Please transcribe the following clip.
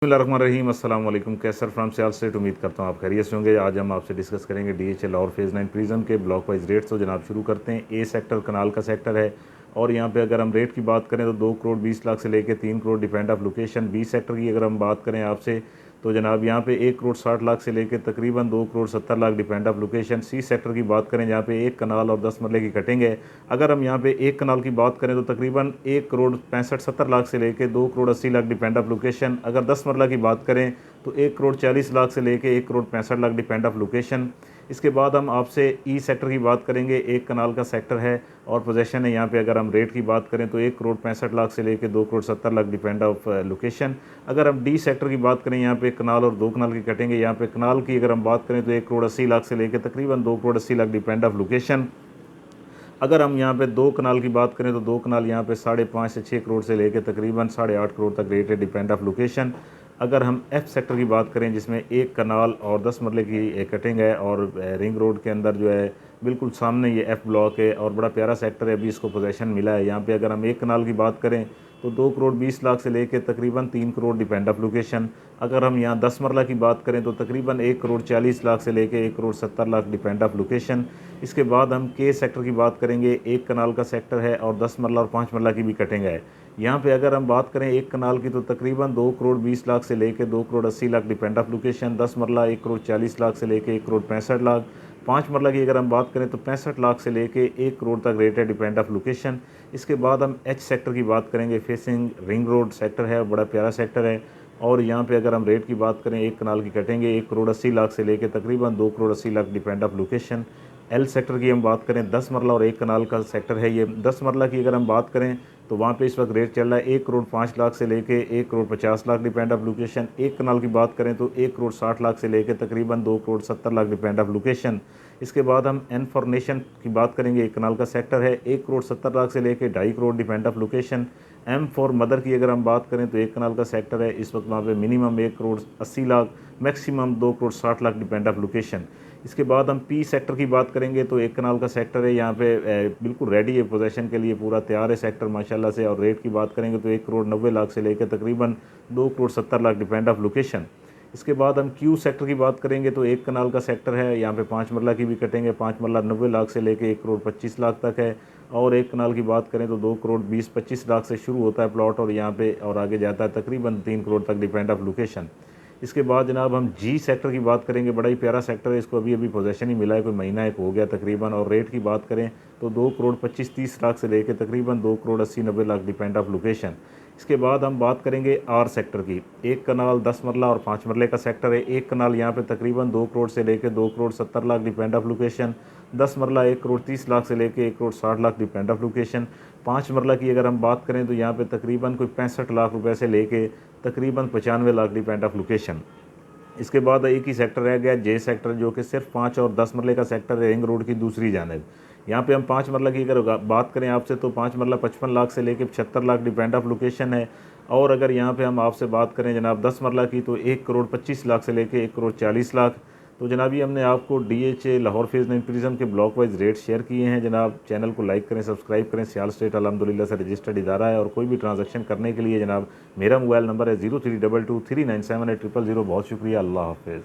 बिस्मिल्लाहिर्रहमानिर्रहीम अस्सलाम वालेकुम। कैसर फ्राम सियाल स्टेट, उम्मीद करता हूँ आप खैरियत से होंगे। आज हम आपसे डिस्कस करेंगे DHL और फेज़ 9 प्रिज्म के ब्लॉक वाइज रेट्स। तो जनाब शुरू करते हैं। ए सेक्टर कनाल का सेक्टर है और यहाँ पे अगर हम रेट की बात करें तो 2 करोड़ 20 लाख से लेकर 3 crore depend of location. B sector की अगर हम बात करें आपसे तो जनाब यहाँ पे 1 करोड़ 60 लाख से लेकर तकरीबन 2 crore 70 lakh depend of location. C sector की बात करें जहाँ पे एक कनाल और 10 मरले की कटिंग है। अगर हम यहाँ पे एक कनाल की बात करें तो तकरीबन 1 करोड़ 65-70 लाख से लेकर 2 crore 80 lakh depend of location. अगर 10 मरला की बात करें तो 1 करोड़ 40 लाख से लेकर 1 crore 65 lakh depend of location. इसके बाद हम आपसे ई सेक्टर की बात करेंगे। एक कनाल का सेक्टर है और पोजेशन है। यहाँ पे अगर हम रेट की बात करें तो 1 करोड़ 65 लाख से लेकर 2 crore 70 lakh depend of location. अगर हम डी सेक्टर की बात करें, यहाँ पे कनाल और 2 कनाल की कटेंगे। यहाँ पे कनाल की अगर हम बात करें तो 1 करोड़ 80 लाख से लेकर तकरीबन 2 crore 80 lakh depend of location. अगर हम यहाँ पे 2 कनाल की बात करें तो 2 कनाल यहाँ पे 5.5 से 6 करोड़ से लेकर तकरीबन 8.5 करोड़ तक रेट है डिपेंड ऑफ लोकेशन। अगर हम एफ सेक्टर की बात करें जिसमें एक कनाल और 10 मरले की कटिंग है और रिंग रोड के अंदर जो है बिल्कुल सामने ये एफ ब्लॉक है और बड़ा प्यारा सेक्टर है, अभी इसको पोजेशन मिला है। यहाँ पे अगर हम एक कनाल की बात करें तो 2 करोड़ 20 लाख से लेकर तकरीबन 3 करोड़ डिपेंड ऑफ लोकेशन। अगर हम यहाँ 10 मरला की बात करें तो तकरीबन 1 करोड़ 40 लाख से लेकर 1 crore 70 lakh depend of location. इसके बाद हम के सेक्टर की बात करेंगे। एक कनाल का सेक्टर है और 10 मरला और 5 मरला की भी कटिंग है। यहाँ पे अगर हम बात करें एक कनाल की तो तकरीबन 2 करोड़ 20 लाख से लेकर 2 crore 80 lakh depend of location. 10 मरला 1 करोड़ 40 लाख से लेकर 1 करोड़ 65 लाख। 5 मरला की अगर हम बात करें तो 65 लाख से लेकर 1 करोड़ तक रेट है डिपेंड ऑफ लोकेशन। इसके बाद हम एच सेक्टर की बात करेंगे। फेसिंग रिंग रोड सेक्टर है, बड़ा प्यारा सेक्टर है और यहाँ पे अगर हम रेट की बात करें एक कनाल की कटेंगे 1 करोड़ 80 लाख से लेकर तकरीबन 2 crore 80 lakh depend of location. L sector की हम बात करें 10 मरला और एक कनाल का सेक्टर है ये। 10 मरला की अगर हम बात करें तो वहाँ पे इस वक्त रेट चल रहा है 1 करोड़ 5 लाख से लेके 1 crore 50 lakh depend of location. एक कनाल की बात करें तो 1 करोड़ 60 लाख से लेकर तकरीबन 2 crore 70 lakh depend of location. इसके बाद हम एन फॉर नेशन की बात करेंगे। एक कनाल का सेक्टर है 1 करोड़ 70 लाख से लेकर 2.5 crore depend of location. M for mother की अगर हम बात करें तो एक कनाल का सेक्टर है, इस वक्त वहाँ पे minimum 1 crore 80 lakh, maximum 2 crore 60 lakh depend of location. इसके बाद हम पी सेक्टर की बात करेंगे तो एक कनाल का सेक्टर है, यहाँ पे बिल्कुल रेडी है पोजेशन के लिए, पूरा तैयार है सेक्टर माशाल्लाह से। और रेट की बात करेंगे तो 1 करोड़ 90 लाख से लेकर तकरीबन 2 crore 70 lakh depend of location. इसके बाद हम क्यू सेक्टर की बात करेंगे तो एक कनाल का सेक्टर है, यहाँ पे 5 मरला की भी कटेंगे। 5 मरला 90 लाख से लेकर 1 करोड़ 25 लाख तक है। और एक कनाल की बात करें तो 2 करोड़ 20-25 लाख से शुरू होता है प्लॉट और यहाँ पे और आगे जाता है तकरीबन 3 करोड़ तक डिपेंड ऑफ लोकेशन। इसके बाद जनाब हम जी सेक्टर की बात करेंगे। बड़ा ही प्यारा सेक्टर है, इसको अभी अभी पोजेशन ही मिला है, कोई महीना एक हो गया तकरीबन। और रेट की बात करें तो 2 करोड़ 25-30 लाख से लेकर तकरीबन 2 crore 80-90 lakh depend of location. इसके बाद हम बात करेंगे आर सेक्टर की। एक कनाल 10 मरला और 5 मरले का सेक्टर है। एक कनाल यहाँ पे तकरीबन 2 करोड़ से लेकर 2 crore 70 lakh depend of location. 10 मरला 1 करोड़ 30 लाख से लेकर 1 crore 60 lakh depend of location. 5 मरला की अगर हम बात करें तो यहाँ पे तकरीबन कोई 65 लाख रुपए से लेके तकरीबन 95 लाख डिपेंड ऑफ लोकेशन। इसके बाद एक ही सेक्टर रह गया जे सेक्टर, जो कि सिर्फ 5 और 10 मरले का सेक्टर है रिंग रोड की दूसरी जानिब। यहाँ पे हम 5 मरला की अगर बात करें आपसे तो 5 मरला 55 लाख से लेकर 75 लाख डिपेंड ऑफ लोकेशन है। और अगर यहाँ पे हम आपसे बात करें जनाब 10 मरला की तो 1 करोड़ 25 लाख से लेकर 1 करोड़ 40 लाख। तो जनाब ये हमने आपको DHA लाहौर फेज़ 9 प्रिज्म के ब्लॉक वाइज रेट शेयर किए हैं। जनाब चैनल को लाइक करें, सब्सक्राइब करें। सियाल स्टेट अल्हम्दुलिल्लाह से रजिस्टर्ड इदारा है और कोई भी ट्रांजैक्शन करने के लिए जनाब मेरा मोबाइल नंबर है 0322 3978000। बहुत शुक्रिया, अल्लाह हाफिज़।